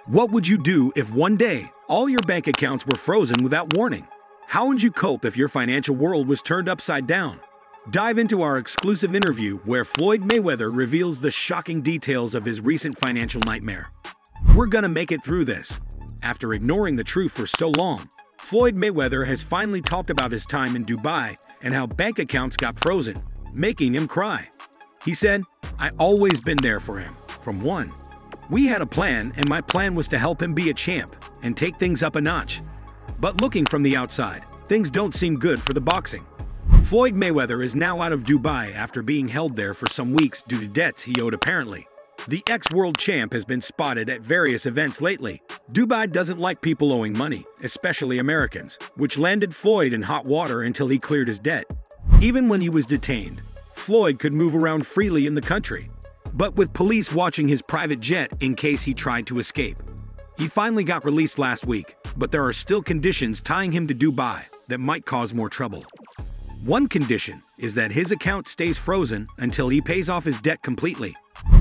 What would you do if one day all your bank accounts were frozen without warning? How would you cope if your financial world was turned upside down? Dive into our exclusive interview where Floyd Mayweather reveals the shocking details of his recent financial nightmare. We're gonna make it through this. After ignoring the truth for so long, Floyd Mayweather has finally talked about his time in Dubai and how bank accounts got frozen, making him cry. He said, "I always been there for him, from one. We had a plan, and my plan was to help him be a champ and take things up a notch. But looking from the outside, things don't seem good for the boxing." Floyd Mayweather is now out of Dubai after being held there for some weeks due to debts he owed apparently. The ex-world champ has been spotted at various events lately. Dubai doesn't like people owing money, especially Americans, which landed Floyd in hot water until he cleared his debt. Even when he was detained, Floyd could move around freely in the country, but with police watching his private jet in case he tried to escape. He finally got released last week, but there are still conditions tying him to Dubai that might cause more trouble. One condition is that his account stays frozen until he pays off his debt completely.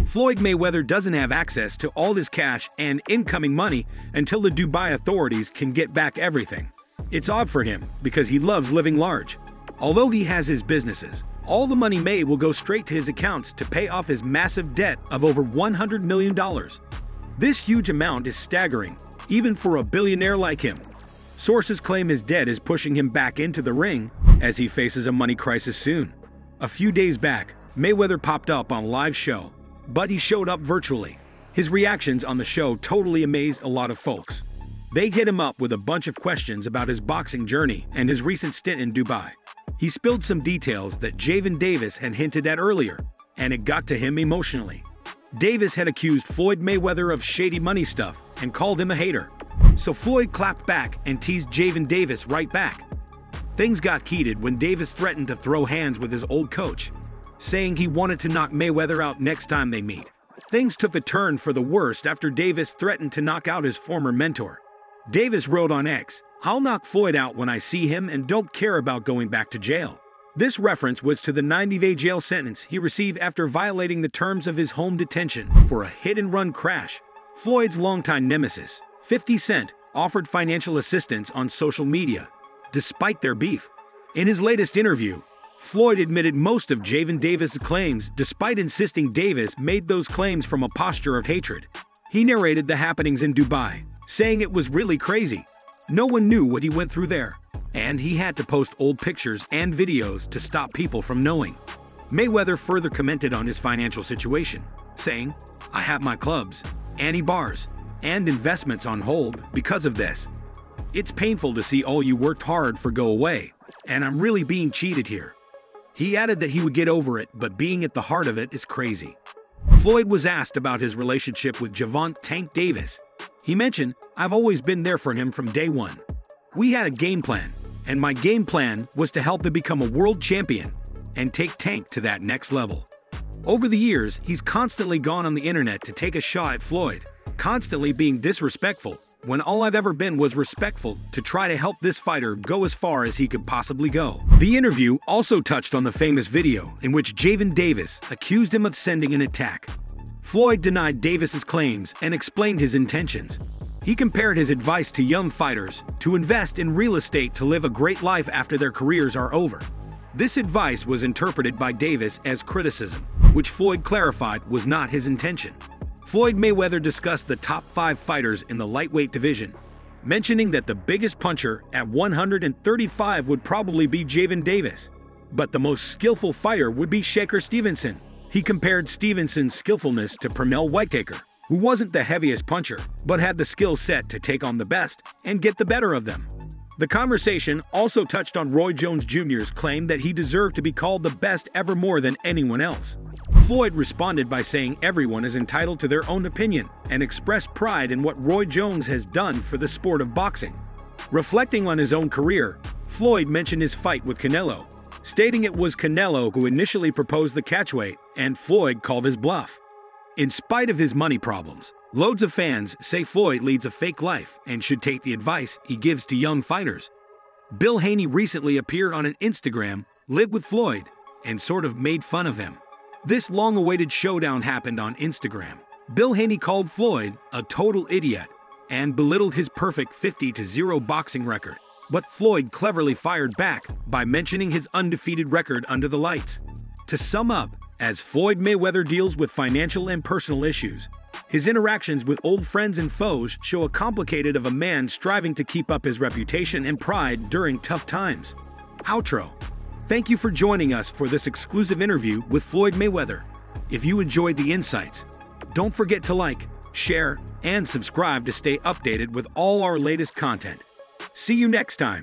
Floyd Mayweather doesn't have access to all his cash and incoming money until the Dubai authorities can get back everything. It's odd for him because he loves living large. Although he has his businesses, all the money made will go straight to his accounts to pay off his massive debt of over $100 million. This huge amount is staggering, even for a billionaire like him. Sources claim his debt is pushing him back into the ring as he faces a money crisis soon. A few days back, Mayweather popped up on a live show, but he showed up virtually. His reactions on the show totally amazed a lot of folks. They hit him up with a bunch of questions about his boxing journey and his recent stint in Dubai. He spilled some details that Gervonta Davis had hinted at earlier, and it got to him emotionally. Davis had accused Floyd Mayweather of shady money stuff and called him a hater. So Floyd clapped back and teased Gervonta Davis right back. Things got heated when Davis threatened to throw hands with his old coach, saying he wanted to knock Mayweather out next time they meet. Things took a turn for the worst after Davis threatened to knock out his former mentor. Davis wrote on X, "I'll knock Floyd out when I see him and don't care about going back to jail." This reference was to the 90-day jail sentence he received after violating the terms of his home detention for a hit-and-run crash. Floyd's longtime nemesis, 50 Cent, offered financial assistance on social media, despite their beef. In his latest interview, Floyd admitted most of Gervonta Davis' claims, despite insisting Davis made those claims from a posture of hatred. He narrated the happenings in Dubai, saying it was really crazy. No one knew what he went through there, and he had to post old pictures and videos to stop people from knowing. Mayweather further commented on his financial situation, saying, "I have my clubs, anti-bars, and investments on hold because of this. It's painful to see all you worked hard for go away, and I'm really being cheated here." He added that he would get over it, but being at the heart of it is crazy. Floyd was asked about his relationship with Gervonta "Tank" Davis. He mentioned, "I've always been there for him from day one. We had a game plan, and my game plan was to help him become a world champion and take Tank to that next level." Over the years, he's constantly gone on the internet to take a shot at Floyd, constantly being disrespectful, when all I've ever been was respectful to try to help this fighter go as far as he could possibly go. The interview also touched on the famous video in which Gervonta Davis accused him of sending an attack. Floyd denied Davis's claims and explained his intentions. He compared his advice to young fighters to invest in real estate to live a great life after their careers are over. This advice was interpreted by Davis as criticism, which Floyd clarified was not his intention. Floyd Mayweather discussed the top 5 fighters in the lightweight division, mentioning that the biggest puncher at 135 would probably be Gervonta Davis, but the most skillful fighter would be SHAKUR Stevenson. He compared Stevenson's skillfulness to Pernell Whitaker, who wasn't the heaviest puncher, but had the skill set to take on the best and get the better of them. The conversation also touched on Roy Jones Jr.'s claim that he deserved to be called the best ever more than anyone else. Floyd responded by saying everyone is entitled to their own opinion and expressed pride in what Roy Jones has done for the sport of boxing. Reflecting on his own career, Floyd mentioned his fight with Canelo, stating it was Canelo who initially proposed the catchweight and Floyd called his bluff. In spite of his money problems, loads of fans say Floyd leads a fake life and should take the advice he gives to young fighters. Bill Haney recently appeared on an Instagram Live with Floyd and sort of made fun of him. This long-awaited showdown happened on Instagram. Bill Haney called Floyd a total idiot and belittled his perfect 50-0 boxing record. But Floyd cleverly fired back by mentioning his undefeated record under the lights. To sum up, as Floyd Mayweather deals with financial and personal issues, his interactions with old friends and foes show a complicated of a man striving to keep up his reputation and pride during tough times. Outro. Thank you for joining us for this exclusive interview with Floyd Mayweather. If you enjoyed the insights, don't forget to like, share, and subscribe to stay updated with all our latest content. See you next time.